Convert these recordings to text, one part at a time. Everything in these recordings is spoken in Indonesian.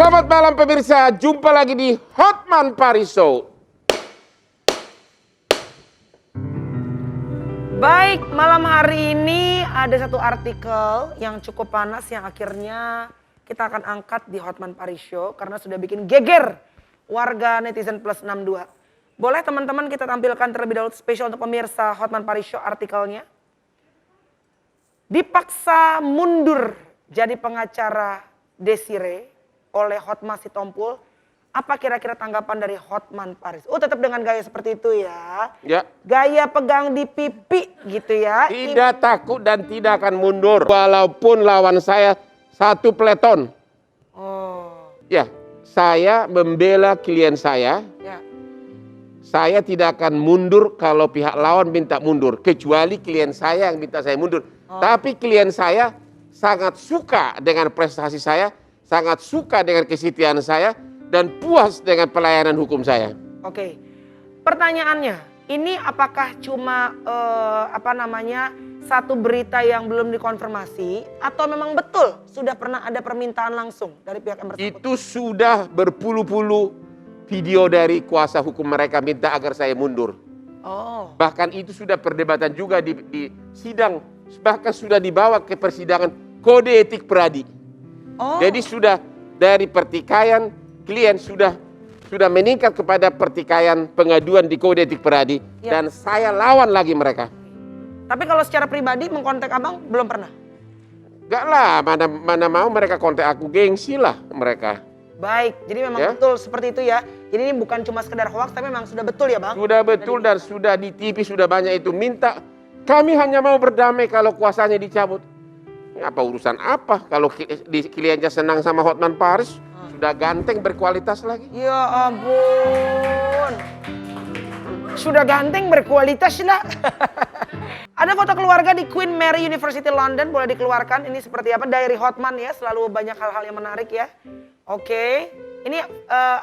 Selamat malam pemirsa, jumpa lagi di Hotman Paris Show. Baik, malam hari ini ada satu artikel yang cukup panas yang akhirnya kita akan angkat di Hotman Paris Show karena sudah bikin geger warga netizen plus 62. Boleh teman-teman kita tampilkan terlebih dahulu spesial untuk pemirsa Hotman Paris Show artikelnya. Dipaksa mundur jadi pengacara Desire oleh Hotman Sitompul. Apa kira-kira tanggapan dari Hotman Paris? Oh, tetap dengan gaya seperti itu ya. Ya. Gaya pegang di pipi gitu ya. Tidak takut dan tidak akan mundur. Walaupun lawan saya satu peleton. Oh. Ya, saya membela klien saya. Ya. Saya tidak akan mundur kalau pihak lawan minta mundur. Kecuali klien saya yang minta saya mundur. Tapi klien saya sangat suka dengan prestasi saya. Sangat suka dengan kesetiaan saya. Dan puas dengan pelayanan hukum saya. Oke. Pertanyaannya, ini apakah cuma satu berita yang belum dikonfirmasi atau memang betul sudah pernah ada permintaan langsung dari pihak yang bersangkutan? Itu sudah berpuluh-puluh video dari kuasa hukum mereka minta agar saya mundur. Oh. Bahkan itu sudah perdebatan juga di sidang, bahkan sudah dibawa ke persidangan kode etik Peradi. Oh. Jadi sudah dari pertikaian klien sudah meningkat kepada pertikaian pengaduan di kode etik Peradi. Ya. Dan saya lawan lagi mereka. Tapi kalau secara pribadi mengkontak abang belum pernah? Enggak lah, mana mau mereka kontak aku, gengsi lah mereka. Baik, jadi memang Ya. betul seperti itu ya. Jadi ini bukan cuma sekedar hoax tapi memang sudah betul ya bang? Sudah betul dan sudah di TV sudah banyak itu minta. Kami hanya mau berdamai kalau kuasanya dicabut. Apa urusan apa kalau kliennya senang sama Hotman Paris? Sudah ganteng berkualitas lagi. Ya ampun. Sudah ganteng berkualitas lah. Ada foto keluarga di Queen Mary University London, boleh dikeluarkan. Ini seperti apa? Diary Hotman ya, selalu banyak hal-hal yang menarik ya. Oke. Ini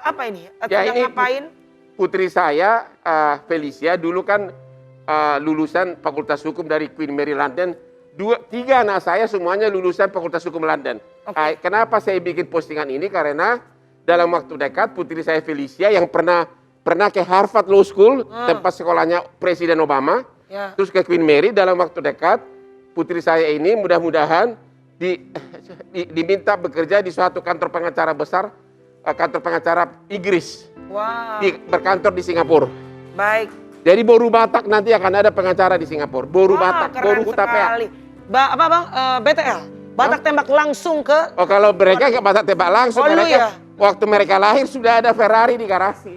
apa ini? Sedang ngapain? Putri saya Felicia dulu kan lulusan Fakultas Hukum dari Queen Mary London. Tiga anak saya semuanya lulusan Fakultas Hukum London. Okay. Kenapa saya bikin postingan ini? Karena dalam waktu dekat putri saya Felicia yang pernah ke Harvard Law School, tempat sekolahnya Presiden Obama, terus ke Queen Mary. Dalam waktu dekat putri saya ini mudah-mudahan diminta bekerja di suatu kantor pengacara besar, kantor pengacara Inggris, Wow. berkantor di Singapura. Baik. Jadi Boru Batak nanti akan ada pengacara di Singapura. Boru Batak, keren Boru Hutapea. sekali. Apa bang? BTL? Batak tembak langsung ke... Oh, kalau mereka nggak batak tembak langsung, Oh, lu mereka ya? waktu mereka lahir sudah ada Ferrari di garasi.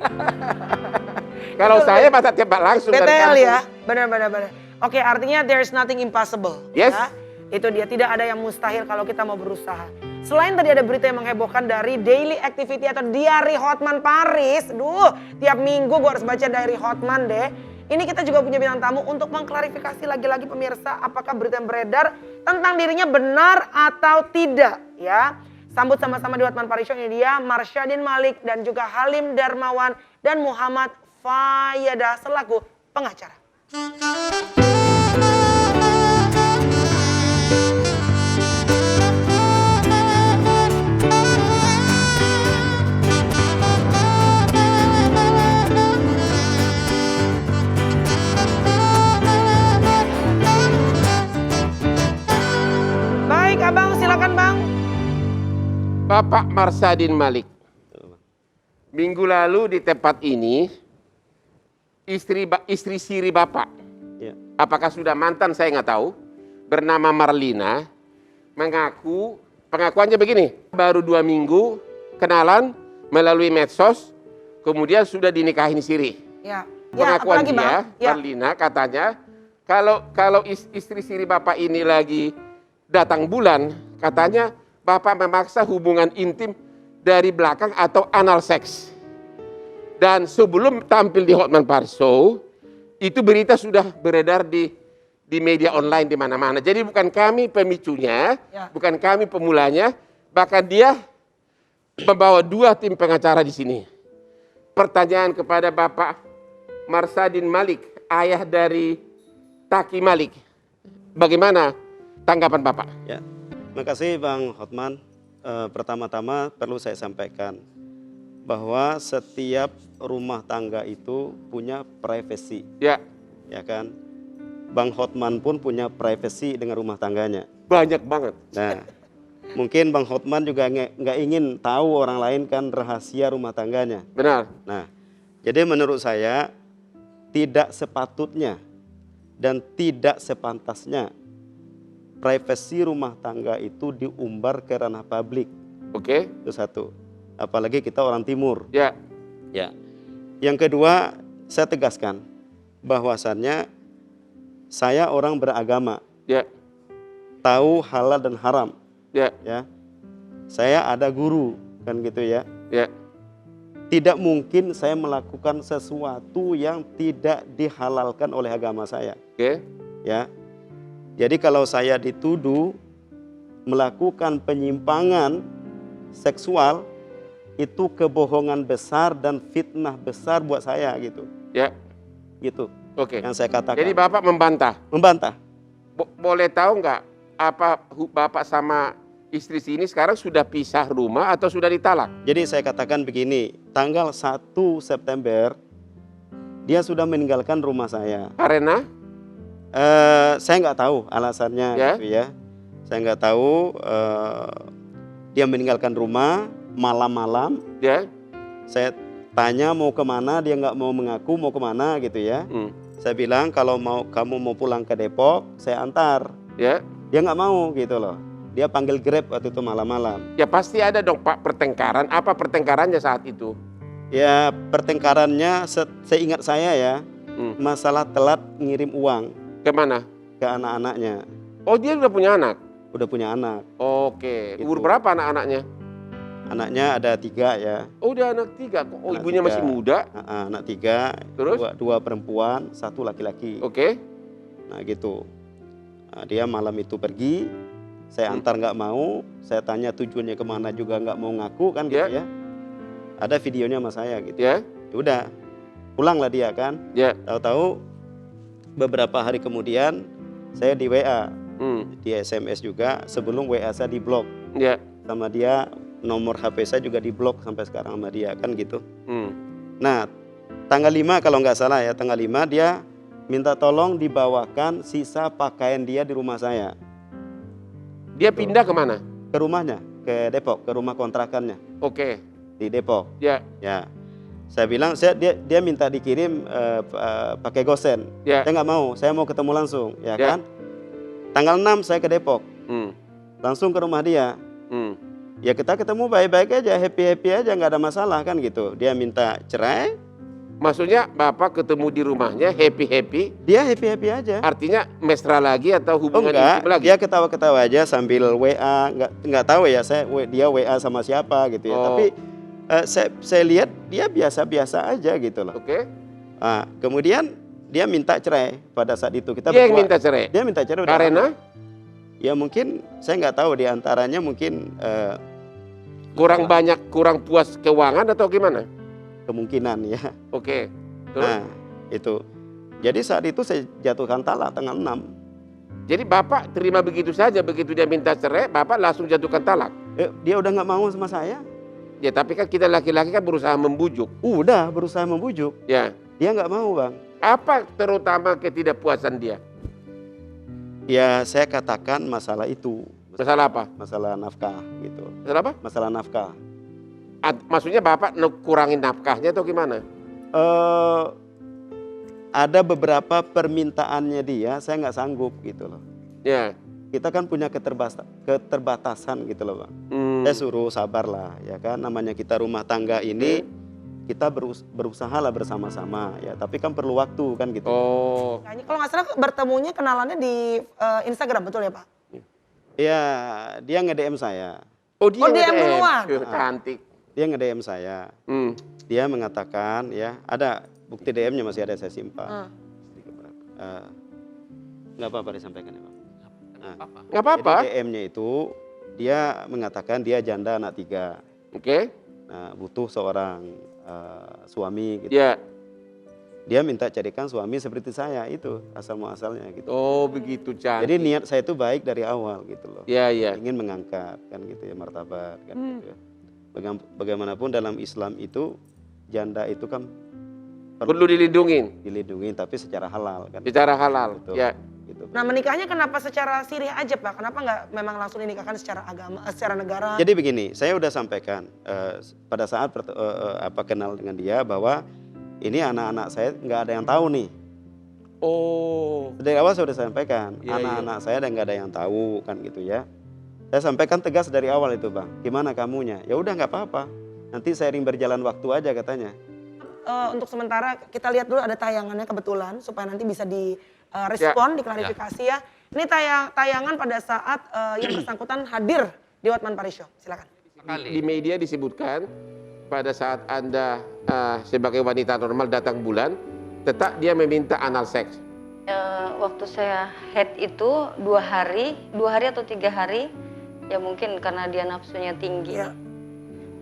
Kalau saya batak tembak langsung dari BTL kampung. ya? Benar. Oke, artinya there's nothing impossible. Yes. Ya? Itu dia, tidak ada yang mustahil kalau kita mau berusaha. Selain tadi ada berita yang menghebohkan dari daily activity atau diary Hotman Paris. Duh, tiap minggu gue harus baca diary Hotman deh. Ini kita juga punya bintang tamu untuk mengklarifikasi lagi-lagi pemirsa apakah berita yang beredar tentang dirinya benar atau tidak ya. Sambut sama-sama di Hotman Paris Show, ini dia Marsyadin Malik dan juga Halim Darmawan dan Muhammad Fayyada selaku pengacara. Baik abang, silakan bang. Bapak Marsyadin Malik. Minggu lalu di tempat ini istri siri bapak, apakah sudah mantan saya nggak tahu, bernama Marlina, mengaku, pengakuannya begini, baru 2 minggu kenalan melalui medsos, kemudian sudah dinikahin siri. Ya. Pengakuan apalagi, dia, bang? Ya. Marlina katanya, kalau istri siri bapak ini lagi datang bulan, katanya bapak memaksa hubungan intim dari belakang atau anal seks. Dan sebelum tampil di Hotman Paris Show, itu berita sudah beredar di media online di mana-mana. Jadi bukan kami pemicunya, bukan kami pemulanya, bahkan dia membawa 2 tim pengacara di sini. Pertanyaan kepada Bapak Marsyadin Malik, ayah dari Taki Malik. Bagaimana tanggapan Bapak? Ya, terima kasih Bang Hotman. pertama-tama perlu saya sampaikan bahwa setiap rumah tangga itu punya privasi, Ya, ya kan? Bang Hotman pun punya privasi dengan rumah tangganya. banyak banget. Nah, mungkin Bang Hotman juga nggak ingin tahu orang lain kan rahasia rumah tangganya. Benar. Nah, jadi menurut saya tidak sepatutnya dan tidak sepantasnya privasi rumah tangga itu diumbar ke ranah publik. Oke. Itu satu. Apalagi kita orang timur. Ya, Ya. Yang kedua, saya tegaskan bahwasannya saya orang beragama, ya, tahu halal dan haram, ya, ya. Saya ada guru kan gitu ya. ya. Tidak mungkin saya melakukan sesuatu yang tidak dihalalkan oleh agama saya, Oke. ya. Jadi kalau saya dituduh melakukan penyimpangan seksual, itu kebohongan besar dan fitnah besar buat saya gitu. Ya. Gitu Oke. yang saya katakan. Jadi Bapak membantah. Membantah. Boleh tahu nggak apa Bapak sama istri sini sekarang sudah pisah rumah atau sudah ditalak? Jadi saya katakan begini, tanggal 1 September dia sudah meninggalkan rumah saya. Karena Saya nggak tahu alasannya Ya. gitu ya. Saya nggak tahu dia meninggalkan rumah malam-malam. ya, Saya tanya mau kemana, dia nggak mau mengaku mau kemana gitu ya. Saya bilang kalau kamu mau pulang ke Depok, saya antar. ya, Dia nggak mau gitu loh. Dia panggil Grab waktu itu malam-malam. ya pasti ada dong Pak pertengkaran. Apa pertengkarannya saat itu? Ya pertengkarannya seingat saya ya, masalah telat ngirim uang Kemana? ke anak-anaknya. Oh dia udah punya anak. Udah punya anak. Oke. Gitu. Umur berapa anak-anaknya? Anaknya ada 3 ya. Oh udah anak 3. Oh Anak ibunya 3. masih muda. Anak 3, Terus? dua perempuan, 1 laki-laki. Oke. Nah gitu. Nah, dia malam itu pergi, saya antar nggak mau, saya tanya tujuannya kemana juga nggak mau ngaku kan gitu Ya. ya. Ada videonya sama saya gitu. Ya. Ya udah, pulanglah dia kan. Ya. Tahu-tahu beberapa hari kemudian saya di WA, di SMS juga, sebelum WA saya diblok Ya. sama dia, nomor HP saya juga diblok sampai sekarang sama dia kan gitu. Nah, tanggal 5 kalau nggak salah ya, tanggal 5 dia minta tolong dibawakan sisa pakaian dia di rumah saya. Dia pindah kemana? Ke rumahnya, ke Depok, ke rumah kontrakannya Oke. di Depok. Ya. Ya, saya bilang dia minta dikirim pakai gosen. Ya. Saya nggak mau, saya mau ketemu langsung, ya Ya. kan? Tanggal 6 saya ke Depok, langsung ke rumah dia. Ya kita ketemu baik-baik aja, happy-happy aja, nggak ada masalah kan gitu. Dia minta cerai, Maksudnya Bapak ketemu di rumahnya happy-happy, dia happy-happy aja. artinya mesra lagi atau Oh hubungan enggak, intim lagi? dia ketawa-ketawa aja sambil WA, nggak tahu ya dia WA sama siapa gitu ya. Oh. Tapi saya lihat dia biasa-biasa aja gitu loh. Oke. Nah, kemudian dia minta cerai pada saat itu. Kita Dia yang berdua- minta cerai. Dia minta cerai. udah Karena lama. Ya mungkin saya nggak tahu, di antaranya mungkin kurang puas keuangan atau gimana? kemungkinan ya. Oke. Terus? Nah itu. Jadi saat itu saya jatuhkan talak tanggal 6. Jadi Bapak terima begitu saja, begitu dia minta cerai, Bapak langsung jatuhkan talak. Dia udah nggak mau sama saya. Ya tapi kan kita laki-laki kan berusaha membujuk. Udah berusaha membujuk. Ya. Dia nggak mau bang. Apa terutama ketidakpuasan dia? Ya saya katakan masalah itu. Masalah apa? Masalah nafkah gitu. Masalah apa? Masalah nafkah. Maksudnya Bapak kurangin nafkahnya atau gimana? Ada beberapa permintaannya dia, saya nggak sanggup gitu loh. Ya. Kita kan punya keterbatasan gitu loh bang. Saya suruh sabar lah ya kan. Namanya kita rumah tangga ini, kita berusaha lah bersama-sama ya. Tapi kan perlu waktu kan gitu. Oh. Kalau nggak salah bertemunya kenalannya di Instagram, betul ya Pak? Ya dia nge-DM saya. Oh dia DM duluan. Cantik. Dia nge-DM saya. Dia mengatakan ya, ada bukti DM-nya masih ada, saya simpan. Nggak apa-apa disampaikan ya Pak. Nggak apa-apa. Jadi DM-nya itu dia mengatakan dia janda anak 3. Oke. Nah, butuh seorang suami gitu. Ya. dia minta carikan suami seperti saya, itu asal muasalnya gitu. Oh begitu Chan. Jadi niat saya itu baik dari awal gitu loh. Ya ya. Ingin mengangkat kan gitu ya, martabat kan gitu ya. Bagaimanapun dalam Islam itu janda itu kan Perlu dilindungin dilindungi tapi secara halal kan. secara halal. Betul. Ya. Gitu. Nah menikahnya kenapa secara sirih aja Pak? Kenapa nggak memang langsung dinikahkan secara agama, secara negara? Jadi begini, saya udah sampaikan pada saat kenal dengan dia bahwa ini anak-anak saya nggak ada yang tahu nih. Oh. Dari awal saya udah sampaikan, Iya, anak-anak saya dan nggak ada yang tahu kan gitu ya. Saya sampaikan tegas dari awal itu Bang, gimana kamunya? Ya udah nggak apa-apa, nanti seiring berjalan waktu aja katanya. Untuk sementara kita lihat dulu ada tayangannya kebetulan supaya nanti bisa direspon, diklarifikasi ya. Ini tayangan pada saat yang bersangkutan hadir di Hotman Paris Show. Silakan. Di media disebutkan pada saat Anda sebagai wanita normal datang bulan, tetap dia meminta anal seks. Waktu saya head itu 2 hari atau 3 hari, ya mungkin karena dia nafsunya tinggi. Ya.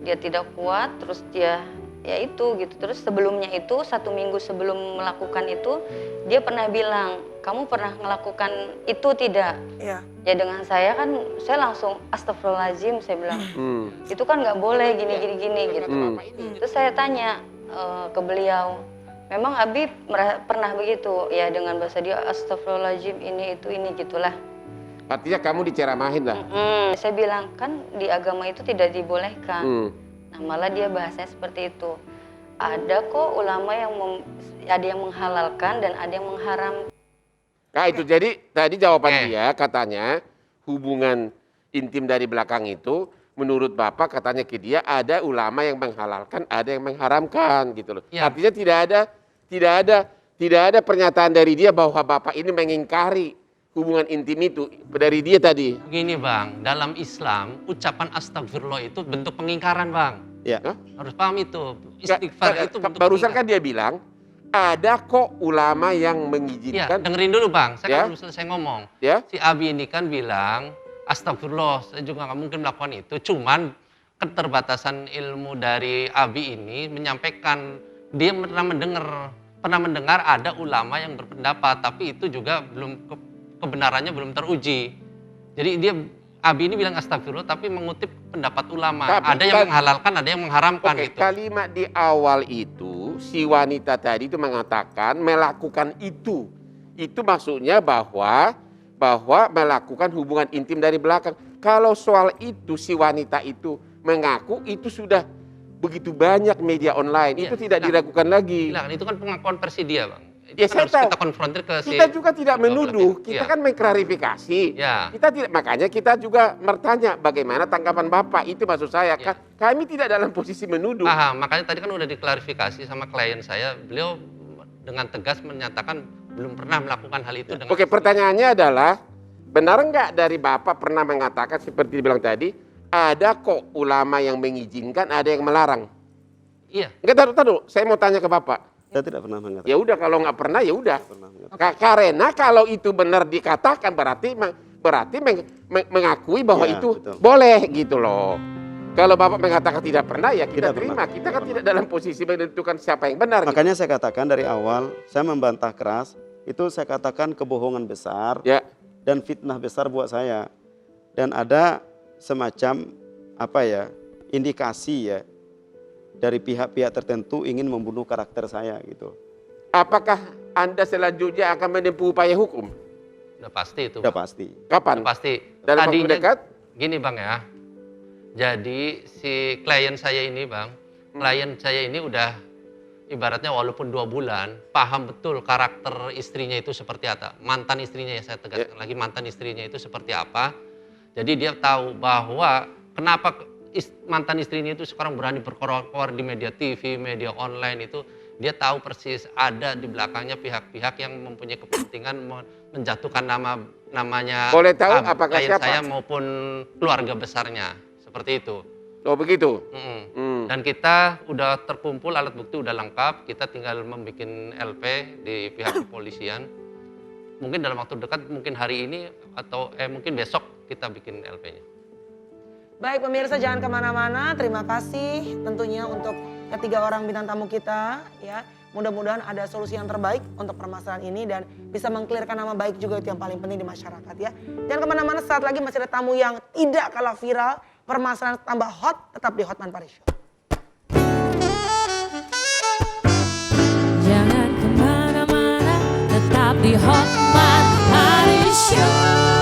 Dia tidak kuat, terus dia ya itu gitu. Terus sebelumnya itu 1 minggu sebelum melakukan itu, dia pernah bilang, kamu pernah melakukan itu tidak? Iya. Ya dengan saya kan, saya langsung astagfirullahaladzim, saya bilang. Itu kan nggak boleh gini gitu. Terus saya tanya ke beliau, memang Abi pernah begitu? Ya dengan bahasa dia astagfirullahaladzim ini gitulah. Artinya kamu diceramahin lah. Saya bilang kan di agama itu tidak dibolehkan. Nah malah dia bahasanya seperti itu. Ada kok ulama yang ada yang menghalalkan dan ada yang mengharamkan. Nah itu jadi tadi jawaban dia katanya hubungan intim dari belakang itu menurut Bapak katanya ke dia ada ulama yang menghalalkan, ada yang mengharamkan gitu loh. Ya. Artinya tidak ada pernyataan dari dia bahwa Bapak ini mengingkari hubungan intim itu dari dia tadi. Begini Bang, dalam Islam ucapan astagfirullah itu bentuk pengingkaran Bang. Ya. Harus paham itu. Istighfar itu bentuk Barusan kan pengingkaran. dia bilang ada kok ulama yang Ya, mengizinkan. dengerin dulu Bang, saya Ya. kan belum selesai ngomong. Ya. Si Abi ini kan bilang, astagfirullah, saya juga nggak mungkin melakukan itu. Cuman keterbatasan ilmu dari Abi ini menyampaikan, dia pernah mendengar ada ulama yang berpendapat, tapi itu juga belum kebenarannya belum teruji. Jadi Abi ini bilang astagfirullah tapi mengutip pendapat ulama. Tapi ada yang menghalalkan, ada yang mengharamkan Oke, gitu. kalimat di awal itu si wanita tadi itu mengatakan melakukan itu. Itu maksudnya bahwa melakukan hubungan intim dari belakang. Kalau soal itu si wanita itu mengaku itu sudah begitu banyak media online, Iya, itu tidak silakan. diragukan lagi. Silakan, itu kan pengakuan versi dia Bang. Itu Ya, kan saya harus tahu. kita konfrontir ke si Kita juga tidak kedua belah menuduh, pihak. kita Iya. kan mengklarifikasi. Ya. Makanya kita juga bertanya bagaimana tanggapan Bapak, itu maksud saya. Ya. Kami tidak dalam posisi menuduh. Paham, makanya tadi kan udah diklarifikasi sama klien saya, beliau dengan tegas menyatakan belum pernah melakukan hal itu dengan Oke, pertanyaannya adalah benar nggak dari Bapak pernah mengatakan seperti dibilang tadi, ada kok ulama yang mengizinkan, ada yang melarang? Iya. Enggak, taruh. Saya mau tanya ke Bapak. Saya tidak pernah mengatakan. Ya udah, kalau nggak pernah ya udah. Pernah mengatakan. Karena kalau itu benar dikatakan berarti mengakui bahwa Ya, itu betul. boleh gitu loh. Kalau Bapak mengatakan tidak pernah ya kita Tidak terima. pernah. Kita kan tidak dalam posisi menentukan siapa yang benar. Gitu. Makanya saya katakan dari awal, saya membantah keras, itu saya katakan kebohongan besar Ya, dan fitnah besar buat saya. Dan ada semacam indikasi ya dari pihak-pihak tertentu ingin membunuh karakter saya gitu. apakah Anda selanjutnya akan menempuh upaya hukum? Udah pasti itu. Udah Bang. pasti. Kapan? Udah pasti. Dalam waktu Tadinya dekat? gini Bang ya. Jadi si klien saya ini Bang, klien saya ini udah ibaratnya walaupun 2 bulan, paham betul karakter istrinya itu seperti apa. Mantan istrinya ya, saya tegaskan lagi, mantan istrinya itu seperti apa. Jadi dia tahu bahwa kenapa mantan istrinya itu sekarang berani berkoar-koar di media TV, media online itu. Dia tahu persis ada di belakangnya pihak-pihak yang mempunyai kepentingan menjatuhkan namanya Boleh tahu apakah klien siapa? saya maupun keluarga besarnya. Seperti itu. Oh begitu. Dan kita udah terkumpul, alat bukti udah lengkap, kita tinggal membuat LP di pihak kepolisian. Mungkin dalam waktu dekat, mungkin hari ini atau mungkin besok kita bikin LP-nya. Baik pemirsa, jangan kemana-mana. Terima kasih tentunya untuk ketiga orang bintang tamu kita ya. Mudah-mudahan ada solusi yang terbaik untuk permasalahan ini dan bisa mengklirkan nama baik juga, itu yang paling penting di masyarakat ya. Jangan kemana-mana, saat lagi masih ada tamu yang tidak kalah viral, permasalahan tambah hot, tetap di Hotman Paris Show. Jangan kemana-mana, tetap di Hotman Paris Show.